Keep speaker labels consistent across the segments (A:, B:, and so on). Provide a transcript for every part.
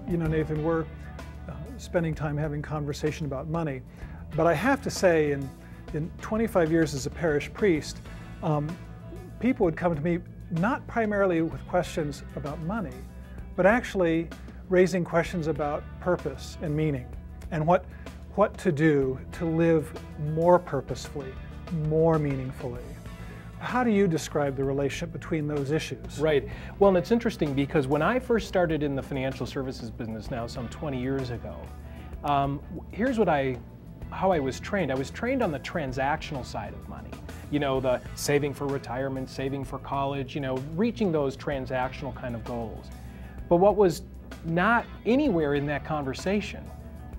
A: You know, Nathan, we're spending time having conversation about money, but I have to say, in 25 years as a parish priest, people would come to me not primarily with questions about money, but actually raising questions about purpose and meaning, and what to do to live more purposefully, more meaningfully. How do you describe the relationship between those issues?
B: Right. Well, and it's interesting because when I first started in the financial services business now some 20 years ago, here's how I was trained. I was trained on the transactional side of money. You know, the saving for retirement, saving for college, you know, reaching those transactional kind of goals. But what was not anywhere in that conversation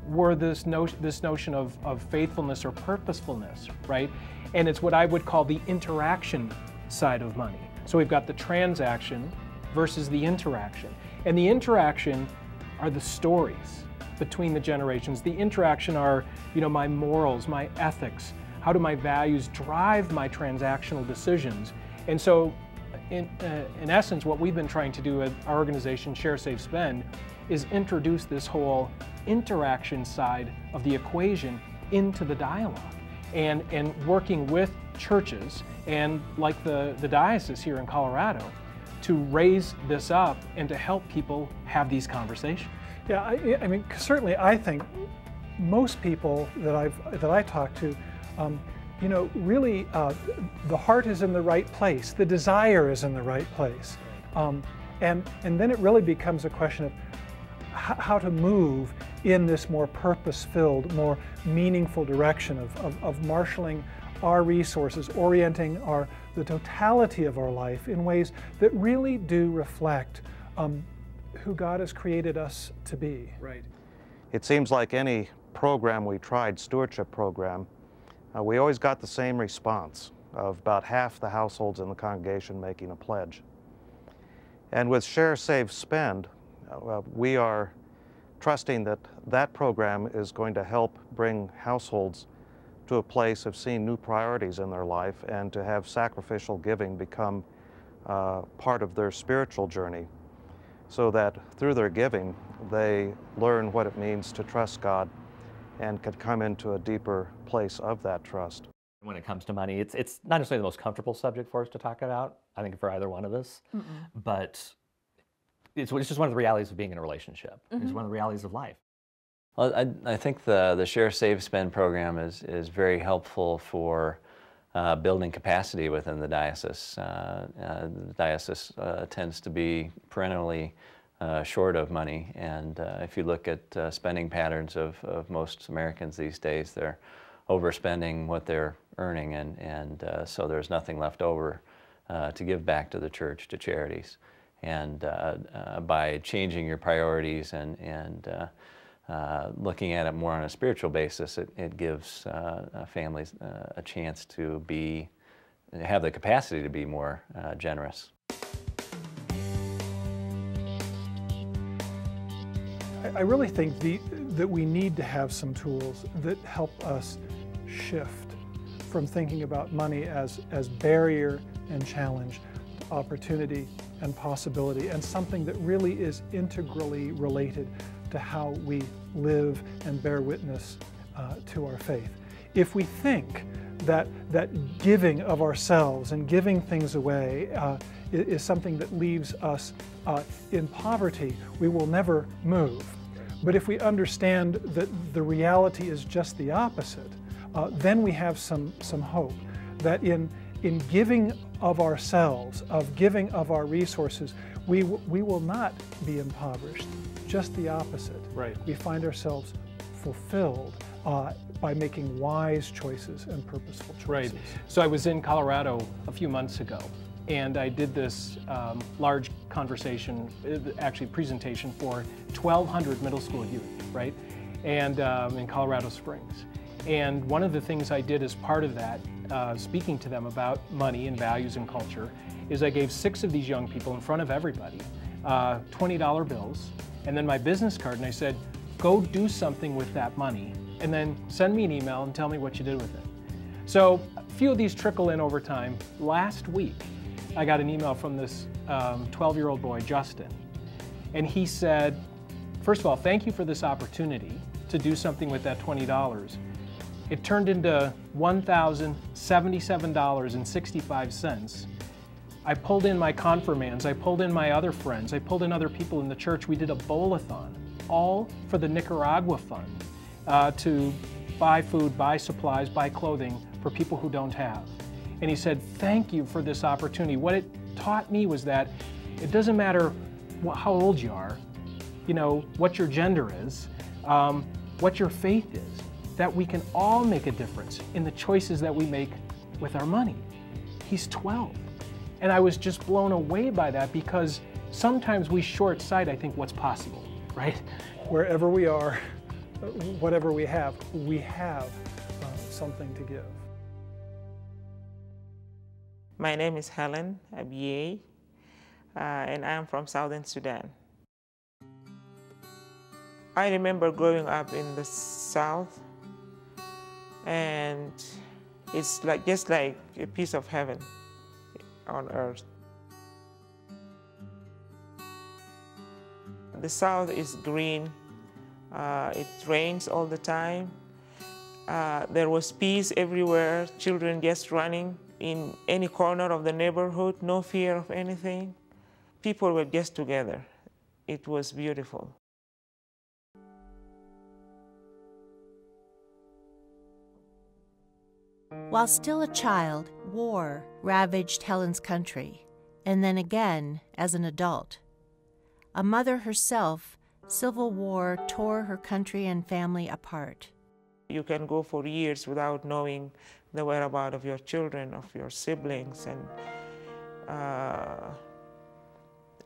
B: were this notion of faithfulness or purposefulness, right? And it's what I would call the interaction side of money. So we've got the transaction versus the interaction. And the interaction are the stories between the generations. The interaction are, you know, my morals, my ethics. How do my values drive my transactional decisions? And so, in essence, what we've been trying to do at our organization, Share, Save, Spend, is introduce this whole interaction side of the equation into the dialogue. And working with churches and like the diocese here in Colorado to raise this up and to help people have these conversations.
A: Yeah, I mean, certainly I think most people that I talk to, you know, really the heart is in the right place, the desire is in the right place, and then it really becomes a question of how to move in this more purpose-filled, more meaningful direction of marshaling our resources, orienting the totality of our life in ways that really do reflect who God has created us to be.
B: Right.
C: It seems like any program we tried, stewardship program, we always got the same response of about half the households in the congregation making a pledge. And with Share, Save, Spend, we are trusting that that program is going to help bring households to a place of seeing new priorities in their life and to have sacrificial giving become part of their spiritual journey, so that through their giving they learn what it means to trust God and can come into a deeper place of that trust.
D: When it comes to money, it's not necessarily the most comfortable subject for us to talk about, I think, for either one of us, but it's just one of the realities of being in a relationship. It's one of the realities of life.
E: Well, I think the Share, Save, Spend program is very helpful for building capacity within the diocese. The diocese tends to be perennially short of money, and if you look at spending patterns of most Americans these days, they're overspending what they're earning, and so there's nothing left over to give back to the church, to charities. And by changing your priorities and looking at it more on a spiritual basis, it gives families a chance to have the capacity to be more generous.
A: I really think that we need to have some tools that help us shift from thinking about money as barrier and challenge to opportunity and possibility, and something that really is integrally related to how we live and bear witness to our faith. If we think that giving of ourselves and giving things away is something that leaves us in poverty, we will never move. But if we understand that the reality is just the opposite, then we have some hope that in giving of ourselves, of giving of our resources, we will not be impoverished, just the opposite.
B: Right.
A: We find ourselves fulfilled by making wise choices and purposeful choices.
B: Right. So I was in Colorado a few months ago, and I did this large conversation, actually presentation for 1,200 middle school youth, right? And in Colorado Springs. And one of the things I did as part of that, speaking to them about money and values and culture, is I gave 6 of these young people in front of everybody $20 bills, and then my business card, and I said, go do something with that money, and then send me an email and tell me what you did with it. So a few of these trickle in over time. Last week, I got an email from this 12-year-old boy, Justin, and he said, first of all, thank you for this opportunity to do something with that $20. It turned into $1,077.65. I pulled in my confirmands, I pulled in my other friends, I pulled in other people in the church. We did a bowl-a-thon, all for the Nicaragua Fund, to buy food, buy supplies, buy clothing for people who don't have. And he said, thank you for this opportunity. What it taught me was that it doesn't matter how old you are, you know, what your gender is, what your faith is, that we can all make a difference in the choices that we make with our money. He's 12. And I was just blown away by that, because sometimes we short sight, I think, what's possible, right?
A: Wherever we are, whatever we have something to give.
F: My name is Helen Abiye, and I am from Southern Sudan. I remember growing up in the South, and it's just like a piece of heaven on earth. The South is green. It rains all the time. There was peace everywhere, children just running in any corner of the neighborhood, no fear of anything. People were just together. It was beautiful.
G: While still a child, war ravaged Helen's country, and then again as an adult. A mother herself, civil war tore her country and family apart.
F: You can go for years without knowing the whereabouts of your children, of your siblings, and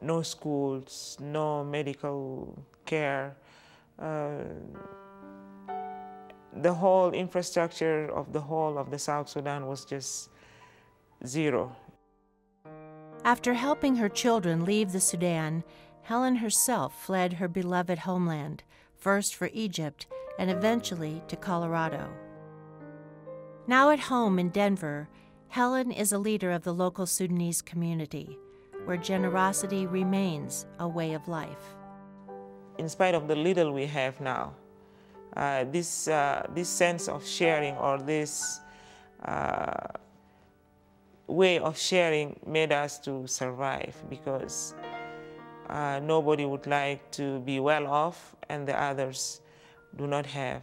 F: no schools, no medical care. The whole infrastructure of the whole of the South Sudan was just zero.
G: After helping her children leave the Sudan, Helen herself fled her beloved homeland, first for Egypt and eventually to Colorado. Now at home in Denver, Helen is a leader of the local Sudanese community, where generosity remains a way of life.
F: In spite of the little we have now, this sense of sharing, or this way of sharing, made us to survive, because nobody would like to be well off and the others do not have.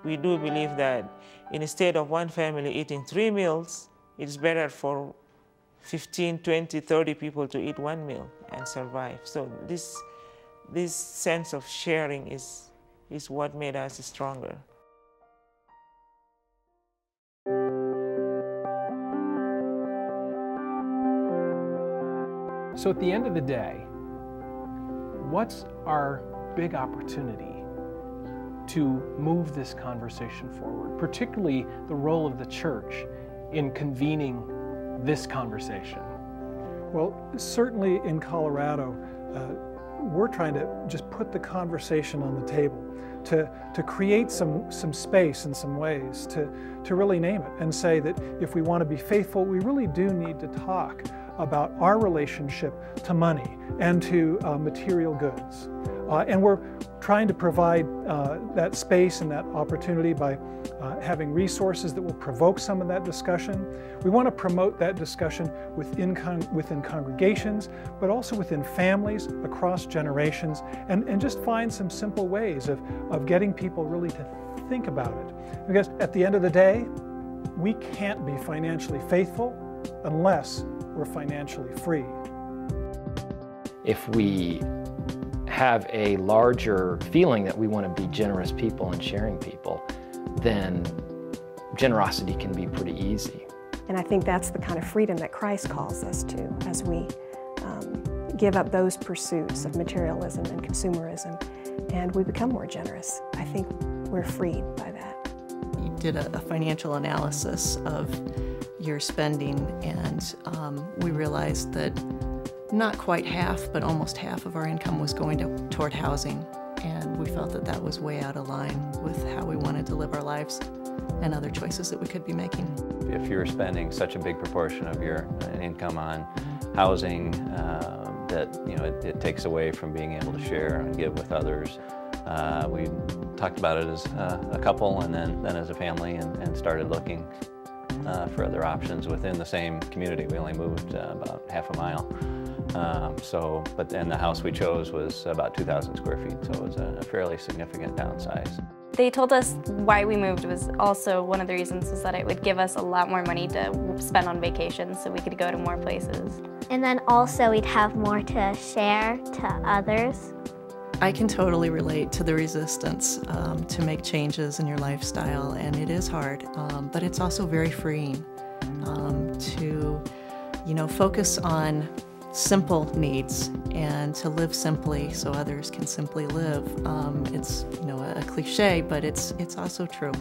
F: We do believe that instead of one family eating 3 meals, it's better for 15, 20, 30 people to eat 1 meal and survive. So this sense of sharing is what made us stronger.
B: So at the end of the day, what's our big opportunity to move this conversation forward, particularly the role of the church in convening this conversation?
A: Well, certainly in Colorado, we're trying to just put the conversation on the table, to create some space in some ways, to really name it and say that if we want to be faithful, we really do need to talk about our relationship to money and to material goods. And we're trying to provide that space and that opportunity by having resources that will provoke some of that discussion. We want to promote that discussion within congregations, but also within families, across generations, and just find some simple ways of getting people really to think about it. Because at the end of the day, we can't be financially faithful unless we're financially free.
H: If we have a larger feeling that we want to be generous people and sharing people, then generosity can be pretty easy.
I: And I think that's the kind of freedom that Christ calls us to as we give up those pursuits of materialism and consumerism, and we become more generous. I think we're freed by that.
J: You did a financial analysis of your spending, and we realized that not quite half, but almost half of our income was going toward housing, and we felt that that was way out of line with how we wanted to live our lives and other choices that we could be making.
E: If you're spending such a big proportion of your income on housing, that it takes away from being able to share and give with others. We talked about it as a couple and then as a family, and started looking for other options within the same community. We only moved about half a mile. But then the house we chose was about 2,000 square feet, so it was a fairly significant downsize.
K: They told us why we moved was also one of the reasons was that it would give us a lot more money to spend on vacations so we could go to more places.
L: And then also we'd have more to share to others.
J: I can totally relate to the resistance to make changes in your lifestyle, and it is hard, but it's also very freeing to, focus on simple needs and to live simply so others can simply live. It's, a cliche, but it's also true.